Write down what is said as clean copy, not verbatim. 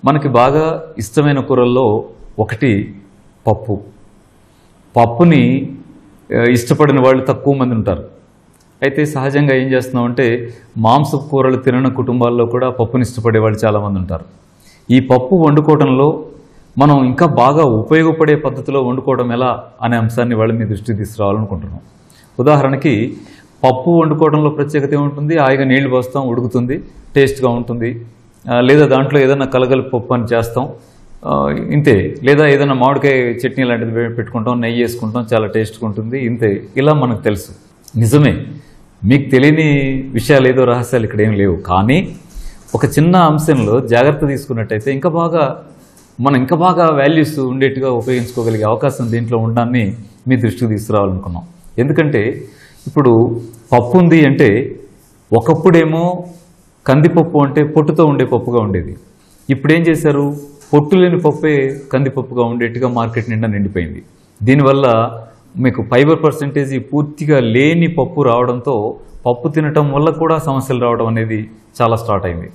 మనకి బాగా ఇష్టమైన కూరల్లో ఒకటి పప్పు. పప్పుని ఇష్టపడిన వాళ్ళు తక్కువ మంది ఉంటారు. అయితే సహజంగా ఏం చేస్తున్నామంటే మాంసపు కూరలు తినని కుటుంబాల్లో కూడా పప్పుని ఇష్టపడే వాళ్ళు చాలామంది ఉంటారు. ఈ పప్పు వండుకోవడంలో మనం ఇంకా బాగా ఉపయోగపడే పద్ధతిలో వండుకోవడం ఎలా అనే అంశాన్ని వాళ్ళ మీ దృష్టికి తీసుకురావాలనుకుంటున్నాం. ఉదాహరణకి పప్పు వండుకోవడంలో ప్రత్యేకత ఏముంటుంది? హాయిగా నీళ్లు పోస్తాం, ఉడుకుతుంది, టేస్ట్గా ఉంటుంది. లేదా దాంట్లో ఏదైనా కలగలుపు పప్పు అని చేస్తాం, ఇంతే. లేదా ఏదైనా మామిడికాయ చట్నీ లాంటిది పెట్టుకుంటాం, నెయ్యి వేసుకుంటాం, చాలా టేస్ట్గా ఉంటుంది, ఇంతే. ఇలా మనకు తెలుసు. నిజమే, మీకు తెలియని విషయాలు ఏదో రహస్యాలు ఇక్కడ ఏం లేవు. కానీ ఒక చిన్న అంశంలో జాగ్రత్త తీసుకున్నట్టయితే ఇంకా బాగా వాల్యూస్ ఉండేట్టుగా ఉపయోగించుకోగలిగే అవకాశం దీంట్లో ఉండడాన్ని మీ దృష్టికి తీసుకురావాలనుకున్నాం. ఎందుకంటే ఇప్పుడు పప్పు ఉంది అంటే ఒకప్పుడేమో కందిపప్పు అంటే పొట్టుతో ఉండే పప్పుగా ఉండేది. ఇప్పుడు ఏం చేశారు? పొట్టు లేని పప్పే కందిపప్పుగా ఉండేట్టుగా మార్కెట్ నిండా నిండిపోయింది. దీనివల్ల మీకు ఫైబర్ పర్సెంటేజ్ పూర్తిగా లేని పప్పు రావడంతో పప్పు తినటం వల్ల కూడా సమస్యలు రావడం అనేది చాలా స్టార్ట్ అయింది.